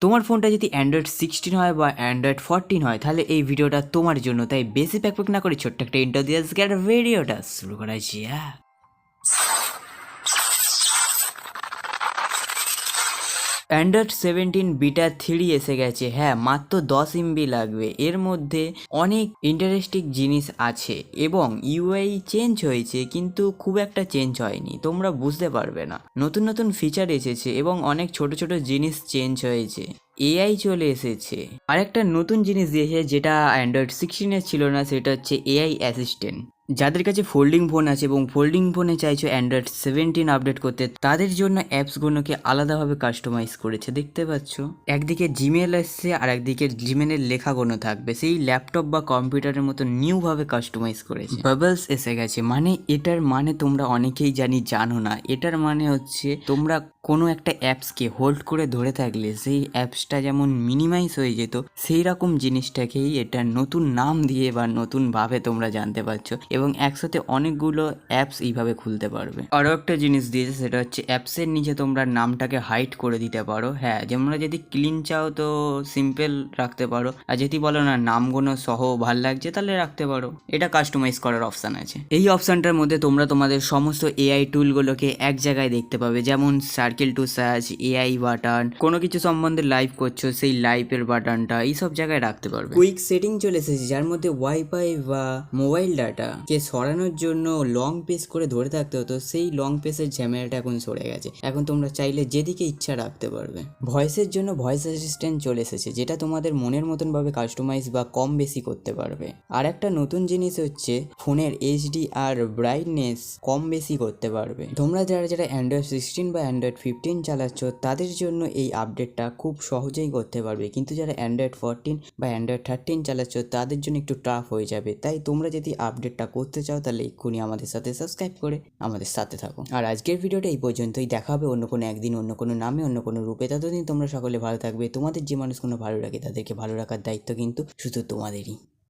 তোমার ফোনটা যদি অ্যান্ড্রয়েড 16 হয় বা অ্যান্ড্রয়েড 14 হয় তাহলে এই ভিডিওটা তোমার জন্য। তাই বেশি প্যাক না করে ছোট্ট একটা ইন্টার দিয়ে আজকে একটা ভিডিওটা শুরু করা যাক। অ্যান্ড্রয়েড 17 বিটা 3 এসে গেছে। হ্যাঁ, মাত্র 10 এমবি লাগবে। এর মধ্যে অনেক ইন্টারেস্টিং জিনিস আছে এবং ইউআই চেঞ্জ হয়েছে, কিন্তু খুব একটা চেঞ্জ হয়নি, তোমরা বুঝতে পারবে না। নতুন নতুন ফিচার এসেছে এবং অনেক ছোট ছোট জিনিস চেঞ্জ হয়েছে। এআই চলে এসেছে। আরেকটা নতুন জিনিস দিয়েছে যেটা অ্যান্ড্রয়েড 16 ছিল না, সেটা হচ্ছে এআই অ্যাসিস্ট্যান্ট। যাদের কাছে ফোল্ডিং ফোন আছে এবং ফোল্ডিং ফোনে চাইছো অ্যান্ড্রয়েড 17 আপডেট করতে, তাদের জন্য অ্যাপসগুলোকে আলাদাভাবে কাস্টমাইজ করেছে। দেখতে পাচ্ছ, একদিকে জিমেল এসছে আর একদিকে জিমেলের লেখাগুলো থাকবে সেই ল্যাপটপ বা কম্পিউটারের মতো নিউভাবে কাস্টমাইজ করেছে। বাবলস এসে গেছে। মানে এটার মানে তোমরা অনেকেই জানো না। এটার মানে হচ্ছে তোমরা কোনো একটা অ্যাপসকে হোল্ড করে ধরে থাকলে সেই অ্যাপসটা যেমন মিনিমাইজ হয়ে যেত, সেই রকম জিনিসটাকেই এটা নতুন নাম দিয়ে বা নতুনভাবে তোমরা জানতে পারছো এবং একসাথে অনেকগুলো অ্যাপস এইভাবে খুলতে পারবে। আরও একটা জিনিস দিয়েছে, সেটা হচ্ছে অ্যাপসের নিচে তোমরা নামটাকে হাইড করে দিতে পারো। হ্যাঁ, যেমন যদি ক্লিন চাও তো সিম্পল রাখতে পারো, আর যদি বলো না নামগুলো সহ ভাল লাগছে তাহলে রাখতে পারো। এটা কাস্টমাইজ করার অপশান আছে। এই অপশানটার মধ্যে তোমরা তোমাদের সমস্ত এআই টুলগুলোকে এক জায়গায় দেখতে পাবে, যেমন circle to search, AI button, কোনো কিছু সম্বন্ধে লাইভ করছো সেই লাইভের বাটনটা এইসব জায়গায় রাখতে পারবে। কুইক সেটিং চলে এসেছে, যার মধ্যে ওয়াইফাই বা মোবাইল ডাটা কে সরানোর জন্য লং প্রেস করে ধরে থাকতে হতো, সেই লং প্রেসের ঝামেলাটা এখন সরে গেছে। এখন তোমরা চাইলে যেদিকে ইচ্ছা রাখতে পারবে। ভয়েসের জন্য ভয়েস অ্যাসিস্ট্যান্ট চলে এসেছে, যেটা তোমাদের মনের মতন ভাবে কাস্টমাইজ বা কম বেশি করতে পারবে। আর একটা নতুন জিনিস হচ্ছে ফোনের এইচডি আর ব্রাইটনেস কম বেশি করতে পারবে। তোমরা যারা অ্যান্ড্রয়েড 16 বা অ্যান্ড্রয়েড 15 চালাচ্ছ তাদের জন্য এই আপডেটটা খুব সহজেই করতে পারবে, কিন্তু যারা অ্যান্ড্রয়েড 14 বা অ্যান্ড্রয়েড 13 চালাচ্ছ তাদের জন্য একটু টাফ হয়ে যাবে। তাই তোমরা যদি আপডেটটা করতে চাও তাহলে এক্ষুনি আমাদের সাথে সাবস্ক্রাইব করে আমাদের সাথে থাকো। আর আজকের ভিডিওটা এই পর্যন্তই। দেখা হবে অন্য কোনো একদিন, অন্য কোনো নামে, অন্য কোনো রূপে। ততদিন তোমরা সকলে ভালো থাকবে। তোমাদের যে মানুষগুলো ভালো রাখে তাদেরকে ভালো রাখার দায়িত্ব কিন্তু শুধু তোমাদেরই।